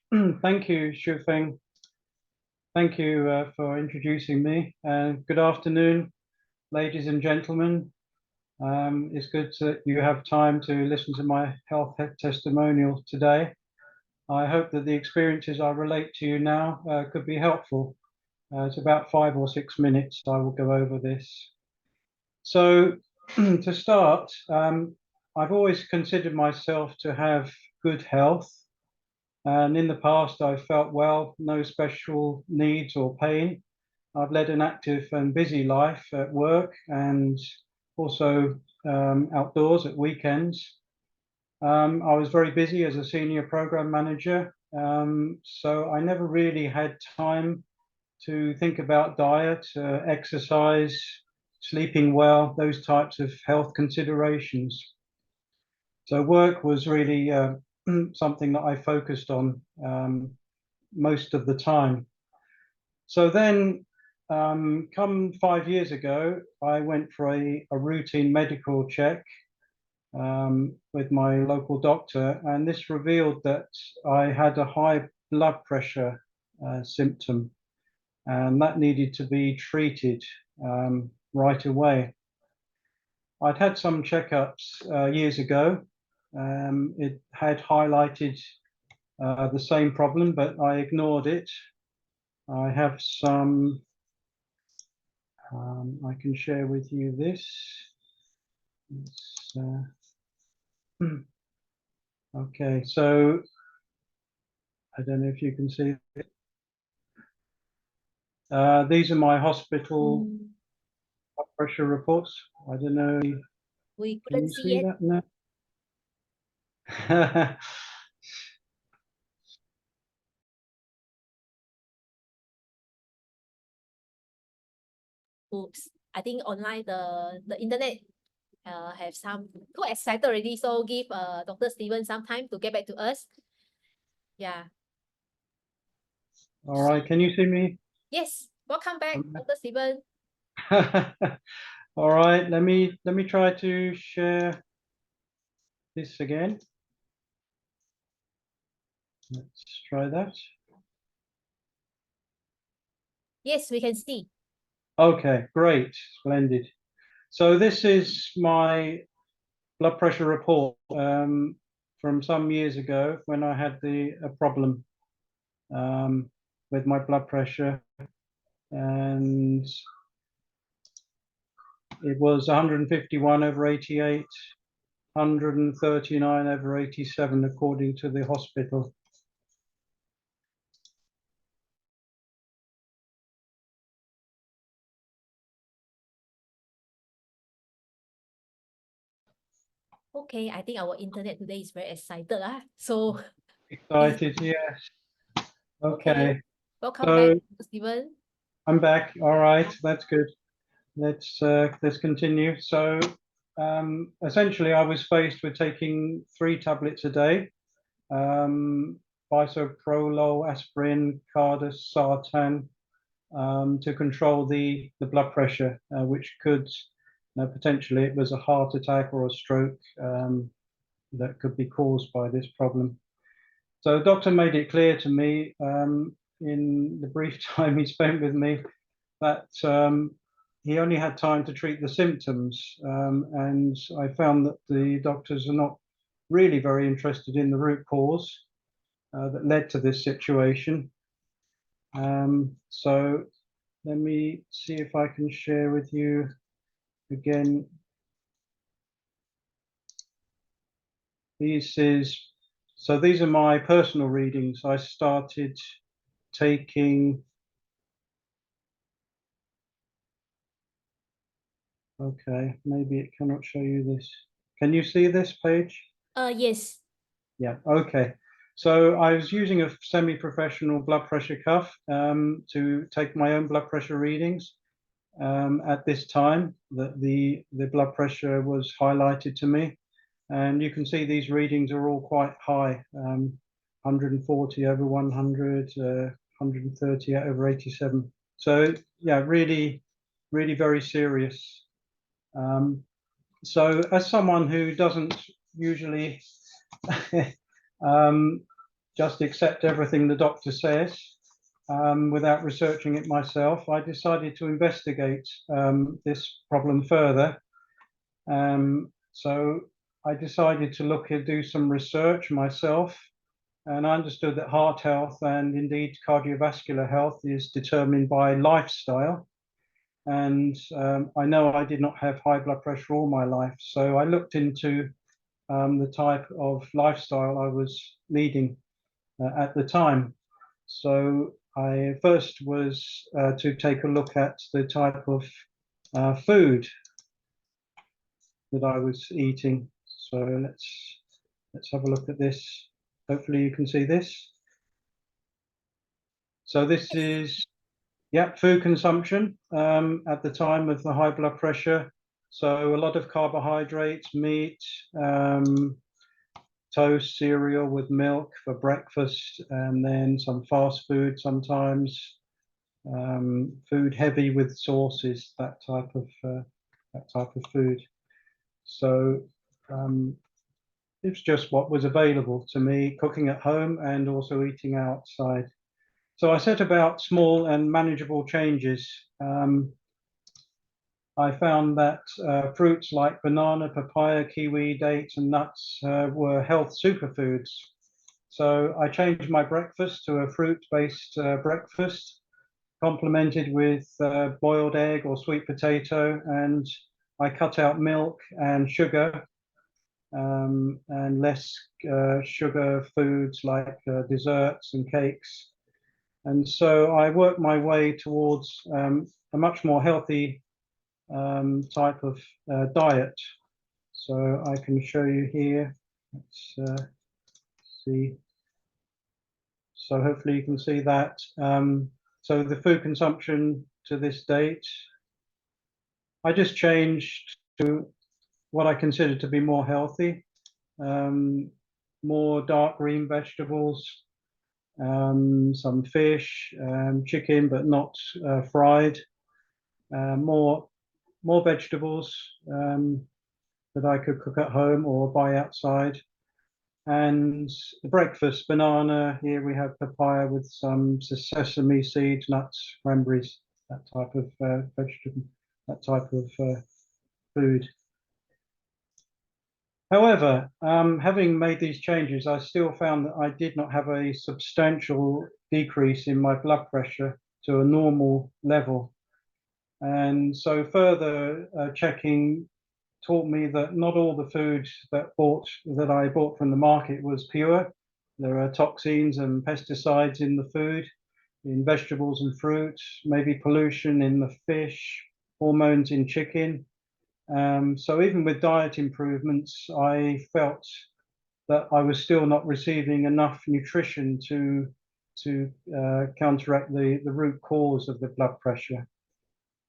Thank you, Shufeng. Thank you for introducing me. Good afternoon, ladies and gentlemen. It's good that you have time to listen to my health testimonial today. I hope that the experiences I relate to you now could be helpful. It's about 5 or 6 minutes. I will go over this. So, to start, I've always considered myself to have good health. And in the past, I felt well, no special needs or pain. I've led an active and busy life at work and also outdoors at weekends. I was very busy as a senior program manager, so I never really had time to think about diet, exercise, sleeping well, those types of health considerations. So work was really something that I focused on most of the time. So then, come 5 years ago, I went for a routine medical check with my local doctor, and this revealed that I had a high blood pressure symptom, and that needed to be treated right away. I'd had some checkups years ago. It had highlighted the same problem, but I ignored it. I have some, I can share with you this. Okay, so I don't know if you can see. These are my hospital blood pressure reports. I don't know. We Can couldn't you see see it. that now? Oops. I think online the internet have some too excited already. So give Dr. Stephen some time to get back to us. Yeah. All right, can you see me? Yes. Welcome back, Dr. Stephen. All right, let me try to share this again. Let's try that. Yes, we can see. Okay, great, splendid. So this is my blood pressure report from some years ago when I had a problem with my blood pressure, and it was 151/88, 139/87 according to the hospital. Okay, I think our internet today is very excited. So Excited, yes. Okay. Welcome So back, Stephen. I'm back. All right, that's good. Let's continue. So essentially, I was faced with taking 3 tablets a day: bisoprolol, aspirin, Cardus, Sartan, to control the blood pressure, which could potentially, it was a heart attack or a stroke that could be caused by this problem. So the doctor made it clear to me in the brief time he spent with me that he only had time to treat the symptoms, and I found that the doctors are not really very interested in the root cause that led to this situation. So let me see if I can share with you again. These are my personal readings. I started taking. Okay, maybe it cannot show you this. Can you see this page? Yes. Yeah, okay. So I was using a semi-professional blood pressure cuff to take my own blood pressure readings. At this time, that the blood pressure was highlighted to me, and you can see these readings are all quite high: 140/100, 130/87. So yeah, really, really very serious. So as someone who doesn't usually just accept everything the doctor says without researching it myself. I decided to investigate this problem further. So I decided to do some research myself, and I understood that heart health and indeed cardiovascular health is determined by lifestyle. And I know I did not have high blood pressure all my life, so I looked into the type of lifestyle I was leading at the time. So I first was to take a look at the type of food that I was eating. So let's have a look at this. Hopefully you can see this. So this is, yeah, food consumption at the time of the high blood pressure. So a lot of carbohydrates, meat, toast, cereal with milk for breakfast, and then some fast food sometimes, food heavy with sauces, that type of food. So it's just what was available to me, cooking at home and also eating outside. So I set about small and manageable changes. I found that fruits like banana, papaya, kiwi, dates, and nuts were health superfoods. So I changed my breakfast to a fruit-based breakfast, complemented with boiled egg or sweet potato, and I cut out milk and sugar, and less sugar foods like desserts and cakes. And so I worked my way towards a much more healthy type of diet. So I can show you here. Let's see. So hopefully you can see that. So the food consumption to this date, I just changed to what I consider to be more healthy, more dark green vegetables, some fish, chicken, but not fried, more vegetables that I could cook at home or buy outside. And the breakfast, banana, here we have papaya with some sesame seeds, nuts, cranberries, that type of vegetable, that type of food. However, having made these changes, I still found that I did not have a substantial decrease in my blood pressure to a normal level. And so further checking taught me that not all the food that I bought from the market was pure. There are toxins and pesticides in the food, in vegetables and fruits, maybe pollution in the fish, hormones in chicken. So even with diet improvements, I felt that I was still not receiving enough nutrition to counteract the root cause of the blood pressure.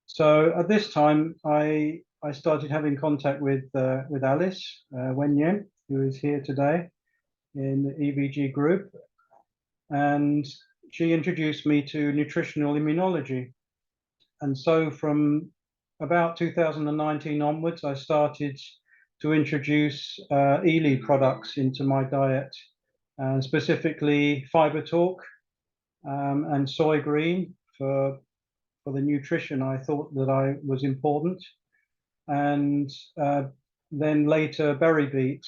So at this time, I started having contact with Alice Wenyen, who is here today in the EVG group, and she introduced me to nutritional immunology. And so from about 2019 onwards, I started to introduce Ely products into my diet, and specifically Fiber Talk and Soy Green for the nutrition I thought that I was important. And then later berry beet,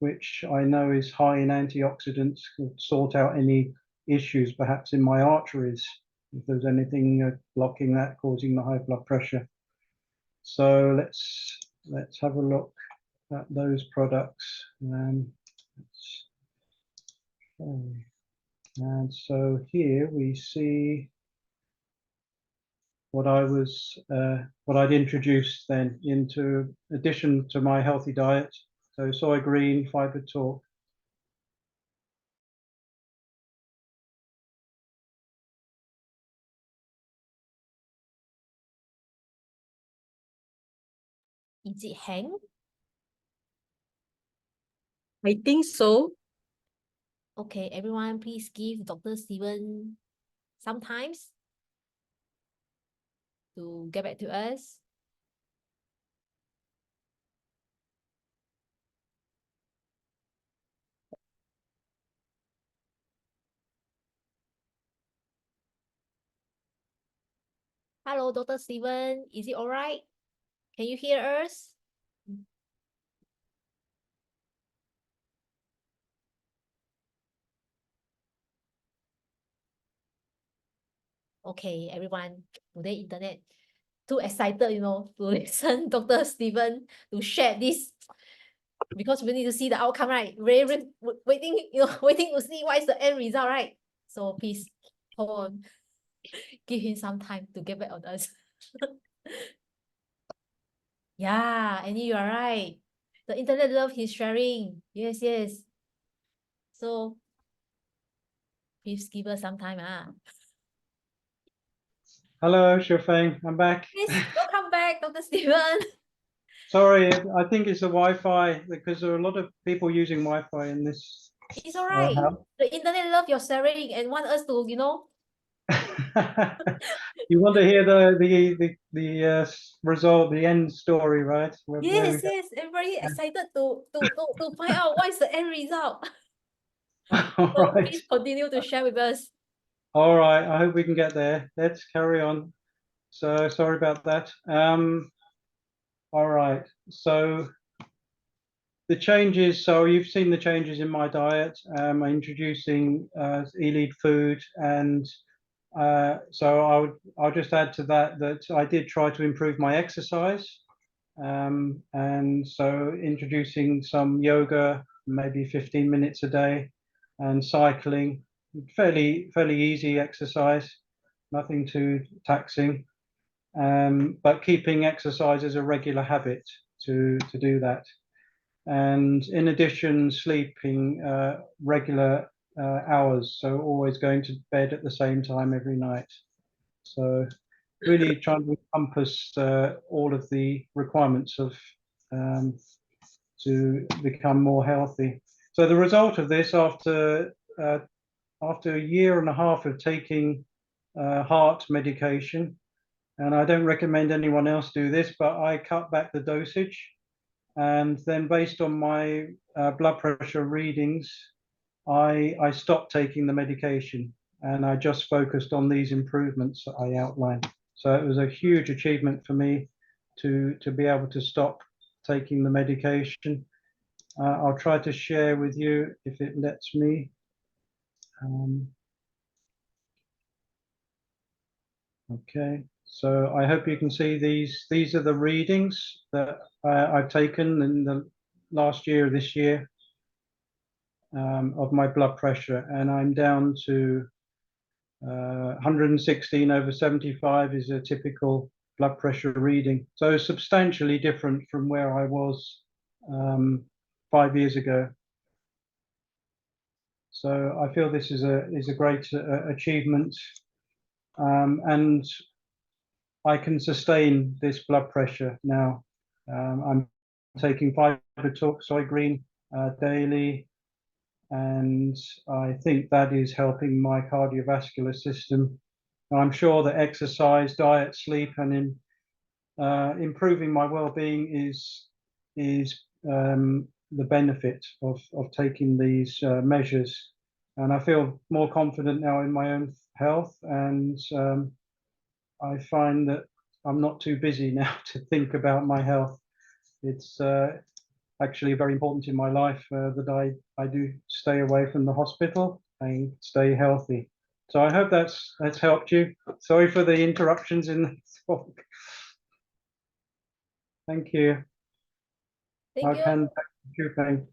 which I know is high in antioxidants, to sort out any issues perhaps in my arteries, if there's anything blocking that, causing the high blood pressure. So let's have a look at those products. And so here we see what I'd introduced then into addition to my healthy diet. So soy green, Fiber Talk. Is it hang? I think so. Okay, everyone, please give Dr. Stephen some time to get back to us. Hello, Dr. Stephen. Is it all right? Can you hear us? Okay, everyone. Today internet too excited, to listen Dr. Stephen to share this because we need to see the outcome, right? Very waiting, waiting to see what is the end result, right? So please hold on. Give him some time to get back on us. Yeah, Annie, you are right. The internet love his sharing. Yes, yes. So please give us some time. Hello, Shufeng, I'm back. Please welcome back, Dr. Stephen. Sorry, I think it's the Wi-Fi because there are a lot of people using Wi-Fi in this It's all right. house. The internet love your sharing and want us to, You want to hear the result, the end story, right? Where we yes, go. yes, everybody excited to find out what is the end result. All So right. please continue to share with us. All right. I hope we can get there. Let's carry on. So sorry about that. All right. So the changes. So you've seen the changes in my diet. Introducing elite food, and so I'll just add to that I did try to improve my exercise. And so introducing some yoga, maybe 15 minutes a day, and cycling, fairly easy exercise, nothing too taxing, but keeping exercise as a regular habit to do that. And in addition, sleeping regular hours, so always going to bed at the same time every night. So really trying to encompass all of the requirements of to become more healthy. So the result of this, after a year and a half of taking heart medication, and I don't recommend anyone else do this, but I cut back the dosage, and then based on my blood pressure readings, I stopped taking the medication, and I just focused on these improvements that I outlined. So it was a huge achievement for me to be able to stop taking the medication. I'll try to share with you if it lets me. Okay, so I hope you can see these. These are the readings that I've taken in the last year, this year, of my blood pressure, and I'm down to 116/75 is a typical blood pressure reading. So substantially different from where I was 5 years ago. So I feel this is a great achievement, and I can sustain this blood pressure now. I'm taking 5-methoxygreen daily, and I think that is helping my cardiovascular system. I'm sure that exercise, diet, sleep, and in improving my well-being is the benefit of taking these measures. And I feel more confident now in my own health, and I find that I'm not too busy now to think about my health. It's actually very important in my life that I do stay away from the hospital and stay healthy. So I hope that's helped you. Sorry for the interruptions in the talk. Thank you. Thank I'll you. hand back to you, Peng.